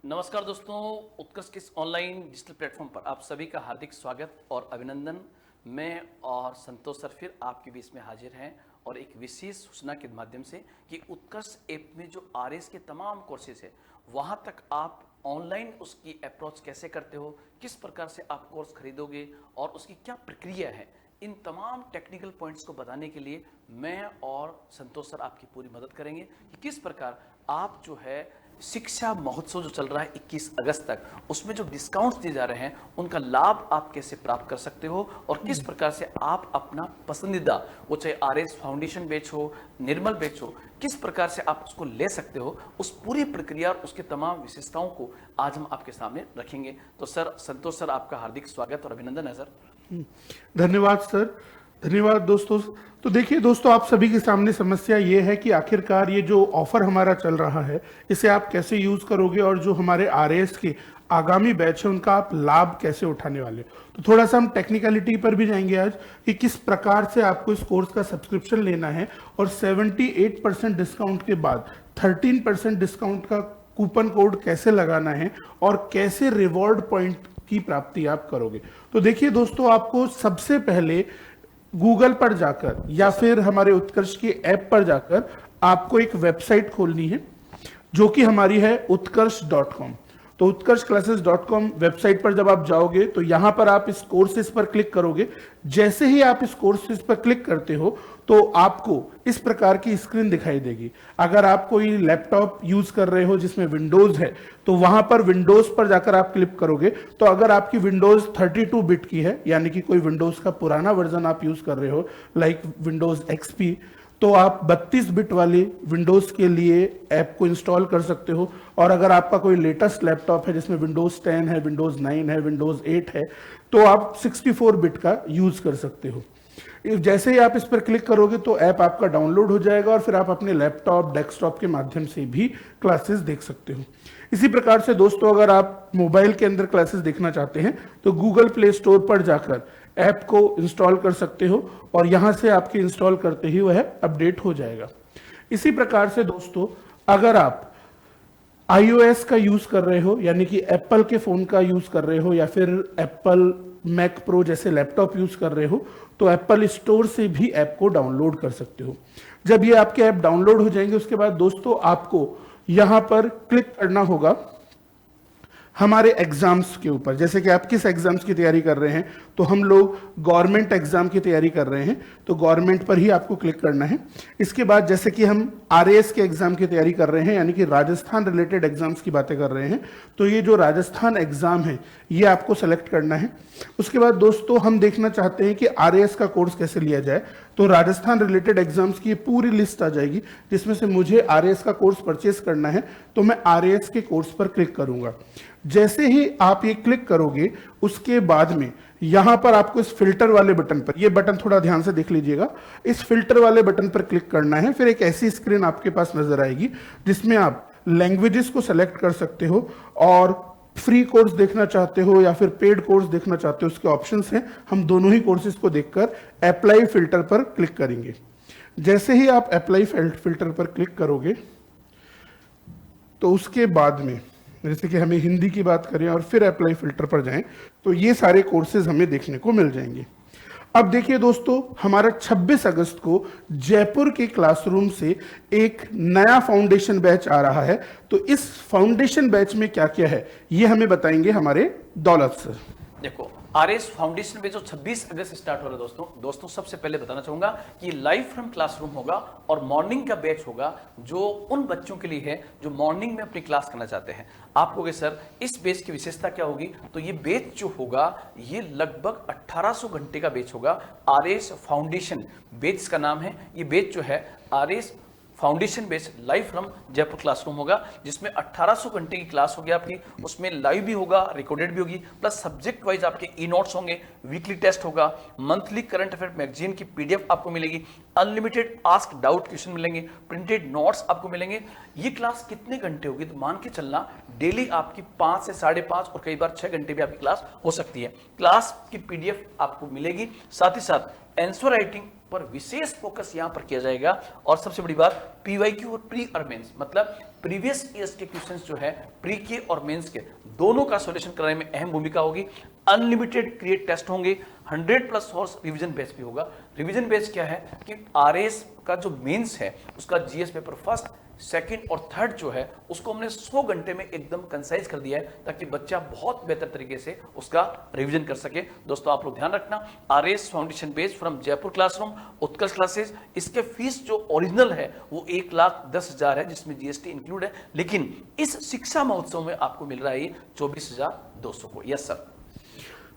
नमस्कार दोस्तों, उत्कर्ष के इस ऑनलाइन डिजिटल प्लेटफॉर्म पर आप सभी का हार्दिक स्वागत और अभिनंदन। मैं और संतोष सर फिर आपके बीच में हाजिर हैं और एक विशेष सूचना के माध्यम से कि उत्कर्ष ऐप में जो आरएस के तमाम कोर्सेज है वहाँ तक आप ऑनलाइन उसकी अप्रोच कैसे करते हो, किस प्रकार से आप कोर्स खरीदोगे और उसकी क्या प्रक्रिया है, इन तमाम टेक्निकल पॉइंट्स को बताने के लिए मैं और संतोष सर आपकी पूरी मदद करेंगे कि किस प्रकार आप जो है शिक्षा महोत्सव जो चल रहा है 21 अगस्त तक, उसमें जो डिस्काउंट्स दिए जा रहे हैं उनका लाभ आप कैसे प्राप्त कर सकते हो और किस प्रकार से आप अपना पसंदीदा, वो चाहे आरएस फाउंडेशन बैच हो, निर्मल बैच हो, किस प्रकार से आप उसको ले सकते हो, उस पूरी प्रक्रिया और उसके तमाम विशेषताओं को आज हम आपके सामने रखेंगे। तो सर, संतोष सर, आपका हार्दिक स्वागत और अभिनंदन है सर। धन्यवाद सर, धन्यवाद दोस्तों। तो देखिए दोस्तों, आप सभी के सामने समस्या ये है कि आखिरकार ये जो ऑफर हमारा चल रहा है इसे आप कैसे यूज करोगे और जो हमारे आरएएस के आगामी बैच है उनका आप लाभ कैसे उठाने वाले हो। तो थोड़ा सा हम टेक्निकलिटी पर भी जाएंगे आज कि किस प्रकार से आपको इस कोर्स का सब्सक्रिप्शन लेना है और 78% डिस्काउंट के बाद 13% डिस्काउंट का कूपन कोड कैसे लगाना है और कैसे रिवॉर्ड पॉइंट की प्राप्ति आप करोगे। तो देखिए दोस्तों, आपको सबसे पहले गूगल पर जाकर या फिर हमारे उत्कर्ष के ऐप पर जाकर आपको एक वेबसाइट खोलनी है जो कि हमारी है utkarsh.com। तो utkarshclasses.com वेबसाइट पर जब आप जाओगे तो यहां पर आप इस कोर्सेज पर क्लिक करोगे। जैसे ही आप इस कोर्सेज पर क्लिक करते हो तो आपको इस प्रकार की स्क्रीन दिखाई देगी। अगर आप कोई लैपटॉप यूज कर रहे हो जिसमें विंडोज है तो वहां पर विंडोज पर जाकर आप क्लिक करोगे। तो अगर आपकी विंडोज 32 बिट की है, यानी कि कोई विंडोज का पुराना वर्जन आप यूज कर रहे हो लाइक विंडोज एक्सपी, तो आप 32 बिट वाली विंडोज के लिए ऐप को इंस्टॉल कर सकते हो। और अगर आपका कोई लेटेस्ट लैपटॉप है जिसमें विंडोज 10 है, विंडोज 9 है, विंडोज 8 है, तो आप 64 बिट का यूज कर सकते हो। जैसे ही आप इस पर क्लिक करोगे तो ऐप आपका डाउनलोड हो जाएगा और फिर आप अपने लैपटॉप, डेस्कटॉप के माध्यम से भी क्लासेस देख सकते हो। इसी प्रकार से दोस्तों, अगर आप मोबाइल के अंदर क्लासेस देखना चाहते हैं तो गूगल प्ले स्टोर पर जाकर ऐप को इंस्टॉल कर सकते हो और यहां से आपके इंस्टॉल करते ही वह अपडेट हो जाएगा। इसी प्रकार से दोस्तों, अगर आप iOS का यूज कर रहे हो, यानी कि एप्पल के फोन का यूज कर रहे हो या फिर एप्पल मैक प्रो जैसे लैपटॉप यूज कर रहे हो, तो एप्पल स्टोर से भी ऐप को डाउनलोड कर सकते हो। जब ये आपके ऐप डाउनलोड हो जाएंगे उसके बाद दोस्तों आपको यहां पर क्लिक करना होगा हमारे एग्जाम्स के ऊपर। जैसे कि आप किस एग्जाम्स की तैयारी कर रहे हैं, तो हम लोग गवर्नमेंट एग्जाम की तैयारी कर रहे हैं तो गवर्नमेंट पर ही आपको क्लिक करना है। इसके बाद जैसे कि हम आरएएस के एग्जाम की तैयारी कर रहे हैं, यानी कि राजस्थान रिलेटेड एग्जाम्स की बातें कर रहे हैं, तो ये जो राजस्थान एग्जाम है ये आपको सेलेक्ट करना है। उसके बाद दोस्तों, हम देखना चाहते हैं कि आरएएस का कोर्स कैसे लिया जाए, तो राजस्थान रिलेटेड एग्जाम्स की पूरी लिस्ट आ जाएगी जिसमें से मुझे आरएएस का कोर्स परचेस करना है, तो मैं आरएएस के कोर्स पर क्लिक करूंगा। जैसे ही आप ये क्लिक करोगे उसके बाद में यहां पर आपको इस फिल्टर वाले बटन पर, ये बटन थोड़ा ध्यान से देख लीजिएगा, इस फिल्टर वाले बटन पर क्लिक करना है। फिर एक ऐसी स्क्रीन आपके पास नजर आएगी जिसमें आप लैंग्वेजेस को सेलेक्ट कर सकते हो और फ्री कोर्स देखना चाहते हो या फिर पेड कोर्स देखना चाहते हो, उसके ऑप्शंस हैं। हम दोनों ही कोर्सेज को देखकर अप्लाई फिल्टर पर क्लिक करेंगे। जैसे ही आप अप्लाई फिल्टर पर क्लिक करोगे तो उसके बाद में, जैसे कि हमें हिंदी की बात करें और फिर अप्लाई फिल्टर पर जाएं, तो ये सारे कोर्सेज हमें देखने को मिल जाएंगे। अब देखिए दोस्तों, हमारा 26 अगस्त को जयपुर के क्लासरूम से एक नया फाउंडेशन बैच आ रहा है। तो इस फाउंडेशन बैच में क्या क्या है ये हमें बताएंगे हमारे दौलत सर। देखो, आरएस फाउंडेशन में जो 26 अगस्त स्टार्ट हो रहा है दोस्तों सबसे पहले बताना चाहूंगा कि लाइव फ्रॉम क्लासरूम होगा और मॉर्निंग का बैच होगा जो उन बच्चों के लिए है जो मॉर्निंग में अपनी क्लास करना चाहते हैं। आप कहोगे सर इस बैच की विशेषता क्या होगी, तो ये बैच जो होगा ये लगभग 1800 घंटे का बैच होगा। आरएस फाउंडेशन बैच का नाम है। ये बैच जो है RS foundation base live from Jaipur classroom होगा, जिसमें 1800 घंटे की क्लास होगी आपकी। उसमें लाइव भी होगा, रिकॉर्डेड भी होगी, प्लस सब्जेक्ट वाइज आपके ई नोट्स होंगे, वीकली टेस्ट होगा, मंथली करंट अफेयर मैगजीन की पीडीएफ आपको मिलेगी, अनलिमिटेड आस्क डाउट क्वेश्चन मिलेंगे, प्रिंटेड नोट्स आपको मिलेंगे। ये क्लास कितने घंटे होगी, तो मान के चलना डेली आपकी 5 से 5.5 और कई बार 6 घंटे भी आपकी क्लास हो सकती है। क्लास की पीडीएफ आपको मिलेगी, साथ ही साथ आंसर राइटिंग पर विशेष फोकस यहां पर किया जाएगा। और सबसे बड़ी बात, पीवाईक्यू और प्री अर्मेंस, मतलब प्रीवियस ईयर्स के क्वेश्चंस जो है प्री के और मेंस के दोनों का सॉल्यूशन कराने में अहम भूमिका होगी। अनलिमिटेड क्रिएट टेस्ट होंगे, 100+ हॉर्स रिवीजन बैच भी होगा। रिवीजन बैच क्या है कि आरएस का जो मेंस है उसका जीएस पेपर फर्स्ट, सेकंड और थर्ड जो है उसको हमने 100 घंटे में एकदम कंसाइज कर दिया है ताकि बच्चा बहुत बेहतर तरीके से उसका रिवीजन कर सके। दोस्तों आप लोग ध्यान रखना, आरएस फाउंडेशन बेच from Jaipur classroom, Utkarsh classes, इसके फीस जो ओरिजिनल है वो 1,10,000 है जिसमें जीएसटी इंक्लूड है, लेकिन इस शिक्षा महोत्सव में आपको मिल रहा है 24,200 को। Yes sir.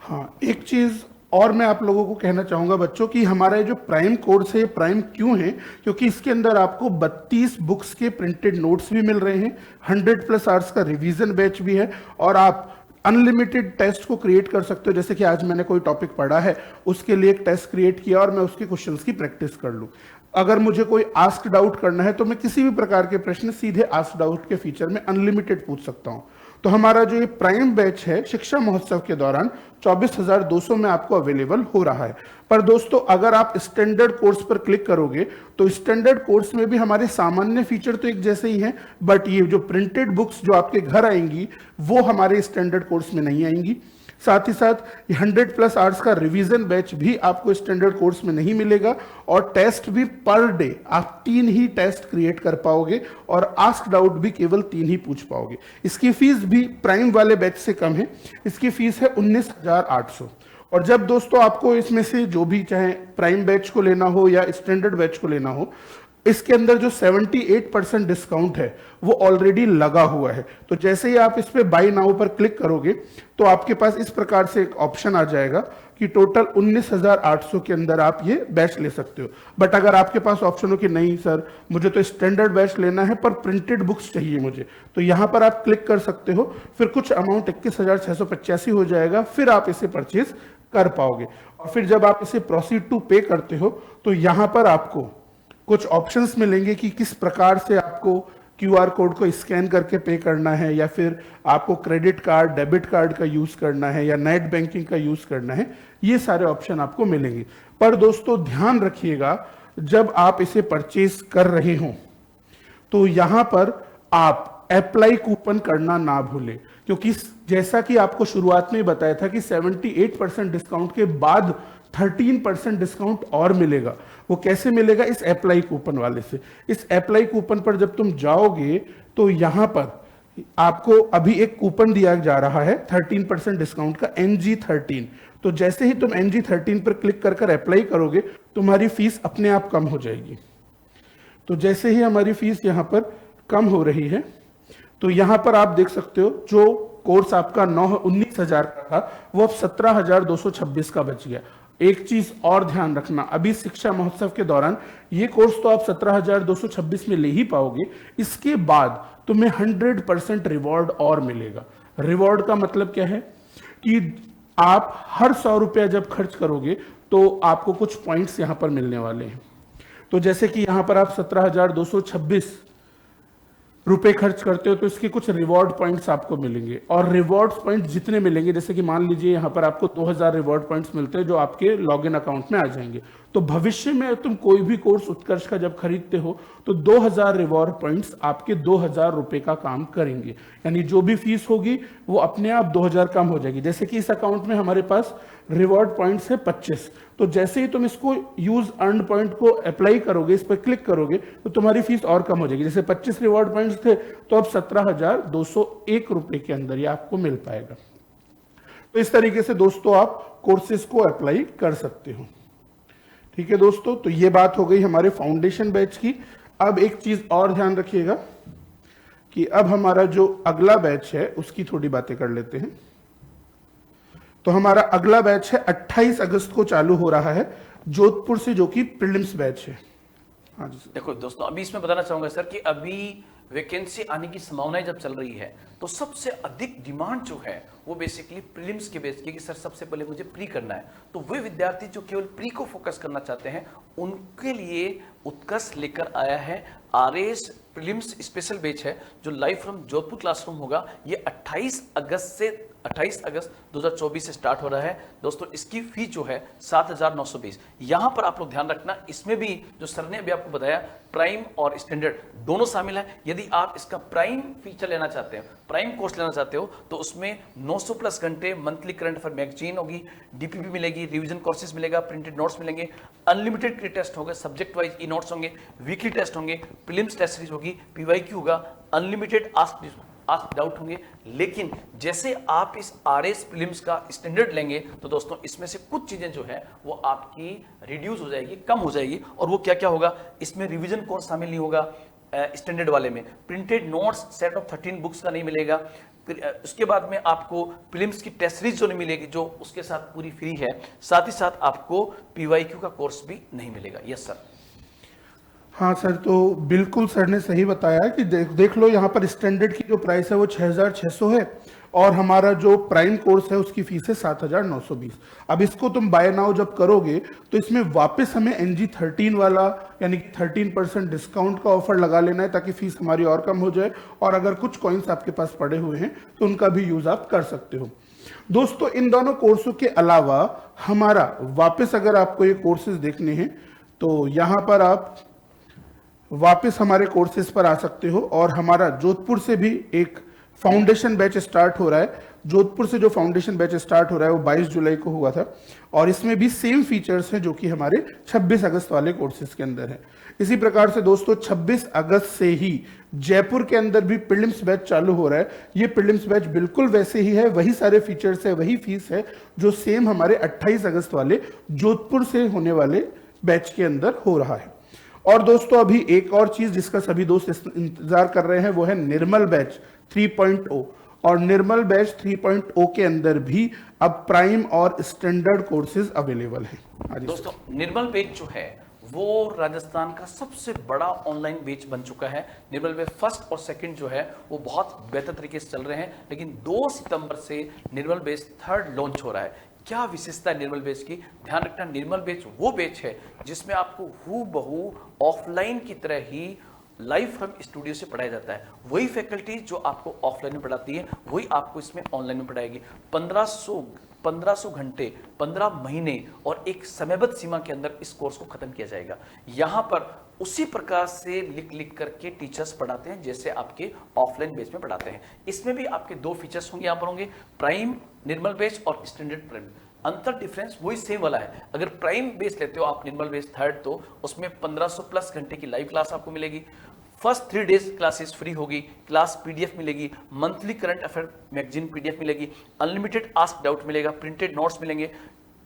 हाँ, एक चीज और मैं आप लोगों को कहना चाहूंगा बच्चों कि हमारा ये जो प्राइम कोर्स है, प्राइम क्यों है, क्योंकि इसके अंदर आपको 32 बुक्स के प्रिंटेड नोट्स भी मिल रहे हैं, 100+ आवर्स का रिवीजन बैच भी है, और आप अनलिमिटेड टेस्ट को क्रिएट कर सकते हो। जैसे कि आज मैंने कोई टॉपिक पढ़ा है, उसके लिए एक टेस्ट क्रिएट किया और मैं उसके क्वेश्चंस की प्रैक्टिस कर लूं। अगर मुझे कोई आस्क डाउट करना है तो मैं किसी भी प्रकार के प्रश्न सीधे आस्क डाउट के फीचर में अनलिमिटेड पूछ सकता हूं। तो हमारा जो ये प्राइम बैच है शिक्षा महोत्सव के दौरान 24,200 में आपको अवेलेबल हो रहा है। पर दोस्तों अगर आप स्टैंडर्ड कोर्स पर क्लिक करोगे तो स्टैंडर्ड कोर्स में भी हमारे सामान्य फीचर तो एक जैसे ही हैं, बट ये जो प्रिंटेड बुक्स जो आपके घर आएंगी वो हमारे स्टैंडर्ड कोर्स में नहीं आएंगी। साथ ही साथ 100+ आवर्स का रिवीजन बैच भी आपको स्टैंडर्ड कोर्स में नहीं मिलेगा, और टेस्ट भी पर डे आप 3 ही टेस्ट क्रिएट कर पाओगे और आस्क डाउट भी केवल 3 ही पूछ पाओगे। इसकी फीस भी प्राइम वाले बैच से कम है, इसकी फीस है 19,800। और जब दोस्तों आपको इसमें से जो भी चाहे प्राइम बैच को लेना हो या स्टैंडर्ड बैच को लेना हो, इसके अंदर जो 78% डिस्काउंट है वो ऑलरेडी लगा हुआ है। तो जैसे ही आप इस पे बाय नाउ पर क्लिक करोगे तो आपके पास इस प्रकार से एक ऑप्शन आ जाएगा कि टोटल 19,800 के अंदर आप ये बैच ले सकते हो। बट अगर आपके पास ऑप्शन हो कि नहीं सर मुझे तो स्टैंडर्ड बैच लेना है पर प्रिंटेड बुक्स चाहिए मुझे, तो यहां पर आप क्लिक कर सकते हो, फिर कुछ अमाउंट 21,685 हो जाएगा, फिर आप इसे परचेज कर पाओगे। और फिर जब आप इसे प्रोसीड टू पे करते हो तो यहां पर आपको कुछ ऑप्शंस मिलेंगे कि किस प्रकार से आपको क्यूआर कोड को स्कैन करके पे करना है, या फिर आपको क्रेडिट कार्ड, डेबिट कार्ड का यूज करना है, या नेट बैंकिंग का यूज करना है। ये सारे ऑप्शन आपको मिलेंगे। पर दोस्तों ध्यान रखिएगा, जब आप इसे परचेज कर रहे हो तो यहां पर आप अप्लाई कूपन करना ना भूलें, क्योंकि जैसा कि आपको शुरुआत में बताया था कि 78% डिस्काउंट के बाद 13% डिस्काउंट और मिलेगा। वो कैसे मिलेगा? इस अप्लाई कूपन वाले से। इस अप्लाई कूपन पर जब तुम जाओगे तो यहां पर आपको अभी एक कूपन दिया जा रहा है 13% डिस्काउंट का, NG13। तो जैसे ही तुम NG13 पर क्लिक कर अप्लाई करोगे तुम्हारी फीस अपने आप कम हो जाएगी। तो जैसे ही हमारी फीस यहां पर कम हो रही है तो यहां पर आप देख सकते हो जो कोर्स आपका 19,000 का था वो अब 17,226 का बच गया। एक चीज और ध्यान रखना, अभी शिक्षा महोत्सव के दौरान ये कोर्स तो आप 17,226 में ले ही पाओगे, इसके बाद तुम्हें 100% रिवॉर्ड और मिलेगा। रिवॉर्ड का मतलब क्या है कि आप हर 100 रुपया जब खर्च करोगे तो आपको कुछ पॉइंट्स यहां पर मिलने वाले हैं। तो जैसे कि यहां पर आप 17,226 रुपए खर्च करते हो तो इसके कुछ रिवॉर्ड पॉइंट्स आपको मिलेंगे, और रिवॉर्ड पॉइंट्स जितने मिलेंगे, जैसे कि मान लीजिए यहाँ पर आपको 2,000 रिवॉर्ड पॉइंट्स मिलते हैं जो आपके लॉगिन अकाउंट में आ जाएंगे। तो भविष्य में तुम कोई भी कोर्स उत्कर्ष का जब खरीदते हो तो 2,000 रिवॉर्ड पॉइंट्स आपके 2,000 रुपए का काम करेंगे, यानी जो भी फीस होगी वो अपने आप 2,000 कम हो जाएगी। जैसे कि इस अकाउंट में हमारे पास रिवॉर्ड पॉइंट्स है 25, तो जैसे ही तुम इसको यूज अर्न पॉइंट को अप्लाई करोगे, इस पर क्लिक करोगे तो तुम्हारी फीस और कम हो जाएगी। जैसे 25 रिवॉर्ड पॉइंट्स थे तो अब 17,201 रुपए के अंदर ये आपको मिल पाएगा। तो इस तरीके से दोस्तों आप कोर्सेज को अप्लाई कर सकते हो। ठीक है दोस्तों, तो ये बात हो गई हमारे फाउंडेशन बैच की। अब एक चीज और ध्यान रखिएगा कि अब हमारा जो अगला बैच है उसकी थोड़ी बातें कर लेते हैं। तो हमारा अगला बैच है 28 अगस्त को चालू हो रहा है जोधपुर से, जो कि प्रीलिम्स बैच है। हाँ जी देखो दोस्तों, अभी इसमें बताना चाहूंगा सर कि अभी वैकेंसी आने की संभावनाएं जब चल रही है तो सबसे अधिक डिमांड जो है वो बेसिकली प्रीलिम्स के बेस की, कि सर सबसे पहले मुझे प्री करना है। तो वे विद्यार्थी जो केवल प्री को फोकस करना चाहते हैं उनके लिए उत्कर्ष लेकर आया है आरएएस प्रीलिम्स स्पेशल बैच है जो लाइव फ्रॉम जोधपुर क्लासरूम होगा। ये 28 अगस्त 2024 से स्टार्ट हो रहा है दोस्तों। इसकी फीस जो है 7,920। यहाँ पर आप लोग ध्यान रखना, इसमें भी जो सर ने अभी आपको बताया प्राइम और स्टैंडर्ड दोनों शामिल है। यदि आप इसका प्राइम फीचर लेना चाहते हो, प्राइम कोर्स लेना चाहते हो, तो उसमें 900 प्लस घंटे मंथली करंट अफेयर मैगजीन होगी, डीपीपी मिलेगी, रिवीजन कोर्सेज मिलेगा, प्रिंटेड नोट्स मिलेंगे, अनलिमिटेड क्रिकेट टेस्ट होंगे, सब्जेक्ट वाइज ई नोट्स होंगे, वीकली टेस्ट होंगे, प्रीलिम्स टेस्ट सीरीज होगी, पीवाईक्यू होगा, अनलिमिटेड आस्क डाउट होंगे। लेकिन जैसे आप इस आरएस प्रीलिम्स का स्टैंडर्ड लेंगे तो दोस्तों इसमें से कुछ चीजें जो है वो आपकी रिड्यूस हो जाएगी, कम हो जाएगी। और वो क्या क्या होगा, इसमें रिवीजन कोर्स शामिल नहीं होगा स्टैंडर्ड वाले में, printed notes set of 13 books का नहीं मिलेगा। उसके बाद में आपको प्रीलिम्स की टेस्ट सीरीज जो नहीं मिलेगी, जो उसके साथ पूरी फ्री है। साथ ही साथ आपको पीवाईक्यू का कोर्स भी नहीं मिलेगा। Yes sir. हाँ सर, तो बिल्कुल सर ने सही बताया कि देख लो यहाँ पर स्टैंडर्ड की जो प्राइस है वो 6,600 है और हमारा जो प्राइम कोर्स है उसकी फीस है 7,920। अब इसको तुम बाय नाउ जब करोगे तो इसमें वापस हमें NG13 वाला यानी कि 13% डिस्काउंट का ऑफर लगा लेना है ताकि फीस हमारी और कम हो जाए, और अगर कुछ कॉइन्स आपके पास पड़े हुए हैं तो उनका भी यूज आप कर सकते हो। दोस्तों इन दोनों कोर्सों के अलावा हमारा वापस अगर आपको ये कोर्सेज देखने हैं तो यहाँ पर आप वापस हमारे कोर्सेज पर आ सकते हो। और हमारा जोधपुर से भी एक फाउंडेशन बैच स्टार्ट हो रहा है। जोधपुर से जो फाउंडेशन बैच स्टार्ट हो रहा है वो 22 जुलाई को हुआ था और इसमें भी सेम फीचर्स हैं जो कि हमारे 26 अगस्त वाले कोर्सेज के अंदर है। इसी प्रकार से दोस्तों 26 अगस्त से ही जयपुर के अंदर भी प्रीलिम्स बैच चालू हो रहा है। ये प्रीलिम्स बैच बिल्कुल वैसे ही है, वही सारे फीचर्स है, वही फीस है जो सेम हमारे 28 अगस्त वाले जोधपुर से होने वाले बैच के अंदर हो रहा है। और दोस्तों अभी एक और चीज जिसका सभी दोस्त इंतजार कर रहे हैं वो है निर्मल बैच 3.0। और निर्मल बैच 3.0 के अंदर भी अब प्राइम और स्टैंडर्ड कोर्सेज अवेलेबल हैं। दोस्तों निर्मल बैच जो है वो राजस्थान का सबसे बड़ा ऑनलाइन बैच बन चुका है। निर्मल बैच फर्स्ट और सेकंड जो है वो बहुत बेहतर तरीके से चल रहे हैं, लेकिन 2 सितंबर से निर्मल बैच थर्ड लॉन्च हो रहा है। क्या विशेषता है निर्मल बैच की, ध्यान रखना। निर्मल बैच वो बैच है जिसमें आपको हूबहू ऑफलाइन की तरह ही लाइव फ्रॉम स्टूडियो से पढ़ाया जाता है। वही फैकल्टी जो आपको ऑफलाइन में पढ़ाती है वही आपको इसमें ऑनलाइन में पढ़ाएगी। 1500 घंटे, 15 महीने और एक समयबद्ध सीमा के अंदर इस कोर्स को खत्म किया जाएगा। यहाँ पर उसी प्रकार से लिख करके टीचर्स पढ़ाते हैं जैसे आपके ऑफलाइन बेस में पढ़ाते हैं। इसमें भी आपके 2 फीचर्स होंगे, यहाँ पर होंगे प्राइम निर्मल बेस और स्टैंडर्ड प्राइम। अंतर डिफरेंस वही सेम वाला है। अगर प्राइम बेस लेते हो आप निर्मल बेस थर्ड तो उसमें 1500 प्लस घंटे की लाइव क्लास आपको मिलेगी। फर्स्ट 3 डेज क्लासेस फ्री होगी, क्लास पीडीएफ मिलेगी, monthly current affair magazine PDF मिलेगी, अनलिमिटेड आस्क डाउट मिलेगा, प्रिंटेड नोट्स मिलेंगे,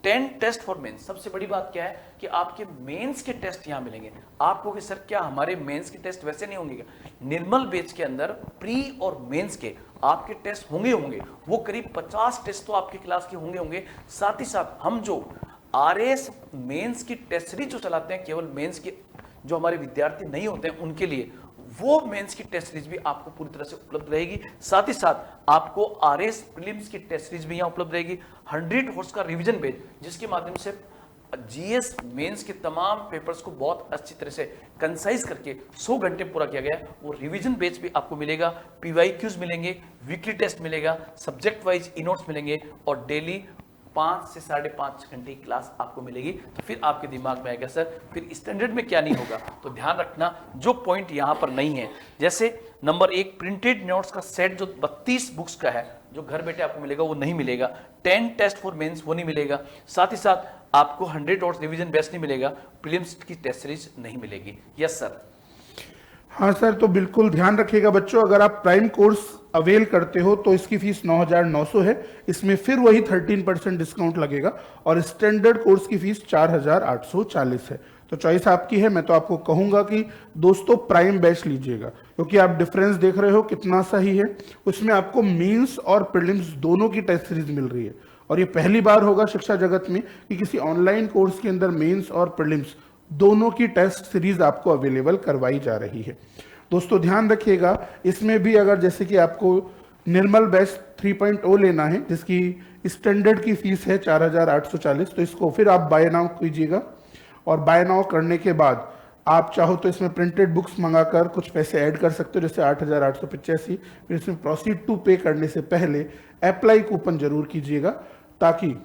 10 टेस्ट फॉर मेंस। सबसे बड़ी बात क्या है कि आपके मेंस के टेस्ट यहां मिलेंगे। आप कहोगे सर क्या हमारे मेंस के टेस्ट वैसे नहीं होंगे क्या? निर्मल बैच के अंदर प्री और मेंस के आपके टेस्ट होंगे। वो करीब 50 टेस्ट तो आपकी क्लास के होंगे। साथ ही साथ हम जो आरएस मेंस की टेस्ट सीरीज जो चलाते हैं, केवल मेंस के जो हमारे विद्यार्थी नहीं होते हैं उनके लिए, वो मेंस की टेस्ट सीरीज भी आपको पूरी तरह से उपलब्ध रहेगी। साथ ही साथ आपको आरएस प्रीलिम्स की टेस्ट सीरीज भी यहां उपलब्ध रहेगी। 100 होर्स का रिवीजन बैच जिसके माध्यम से जीएस मेंस के तमाम पेपर्स को बहुत अच्छी तरह से कंसाइज करके 100 घंटे पूरा किया गया। वो रिवीजन बैच भी आपको मिलेगा, पीवाईक्यूज मिलेंगे, वीकली टेस्ट मिलेगा, सब्जेक्ट वाइज ई नोट्स मिलेंगे और डेली 5 से 5.5 घंटे की क्लास आपको मिलेगी। तो फिर आपके दिमाग में आएगा सर फिर स्टैंडर्ड में क्या नहीं होगा। तो ध्यान रखना जो पॉइंट यहाँ पर नहीं है, जैसे नंबर 1 प्रिंटेड नोट्स का सेट जो 32 बुक्स का है जो घर बैठे आपको मिलेगा वो नहीं मिलेगा। 10 टेस्ट फॉर मेंस वो नहीं मिलेगा। साथ ही साथ आपको 100 नोट्स रिवीजन बेस्ट नहीं मिलेगा, प्रीलिम्स की टेस्ट सीरीज नहीं मिलेगी। Yes sir. हाँ सर, तो बिल्कुल ध्यान रखिएगा बच्चों, अगर आप प्राइम कोर्स अवेल करते हो तो इसकी फीस 9,900 है। इसमें फिर वही 13% डिस्काउंट लगेगा और स्टैंडर्ड कोर्स की फीस 4,840 है। तो चॉइस आपकी है। मैं तो आपको कहूंगा कि दोस्तों प्राइम बैच लीजिएगा क्योंकि आप डिफरेंस देख रहे हो कितना सही है। उसमें आपको मेंस और प्रीलिम्स दोनों की टेस्ट सीरीज मिल रही है और ये पहली बार होगा शिक्षा जगत में कि किसी ऑनलाइन कोर्स के अंदर मेंस और प्रीलिम्स दोनों की टेस्ट सीरीज आपको अवेलेबल करवाई जा रही है। दोस्तों ध्यान रखिएगा, इसमें भी अगर जैसे कि आपको निर्मल बैच 3.0 लेना है जिसकी स्टैंडर्ड की फीस है 4,840, तो इसको फिर आप बाय नाउ कीजिएगा और बाय नाउ करने के बाद आप चाहो तो इसमें प्रिंटेड बुक्स मंगाकर कुछ पैसे ऐड कर सकते हो, जैसे 8,885। फिर इसमें प्रोसीड टू पे करने से पहले अप्लाई कूपन जरूर कीजिएगा, ताकि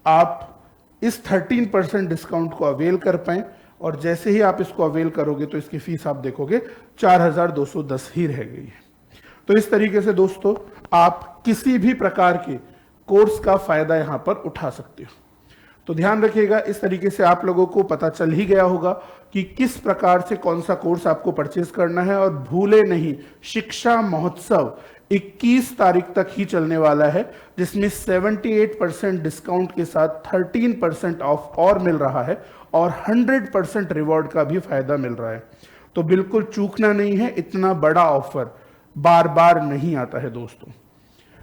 आप इस 13% डिस्काउंट को अवेल कर पाएं। और जैसे ही आप इसको अवेल करोगे तो इसकी फीस आप देखोगे 4,210 ही रह गई है। तो इस तरीके से दोस्तों आप किसी भी प्रकार के कोर्स का फायदा यहां पर उठा सकते हो। तो ध्यान रखिएगा, इस तरीके से आप लोगों को पता चल ही गया होगा कि किस प्रकार से कौन सा कोर्स आपको परचेज करना है। और भूले नहीं, शिक्षा महोत्सव 21 तारीख तक ही चलने वाला है, जिसमें 78% डिस्काउंट के साथ 13% ऑफ और मिल रहा है और 100% रिवॉर्ड का भी फायदा मिल रहा है। तो बिल्कुल चूकना नहीं है, इतना बड़ा ऑफर बार बार नहीं आता है दोस्तों।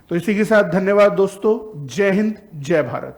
तो इसी के साथ धन्यवाद दोस्तों। जय हिंद, जय भारत।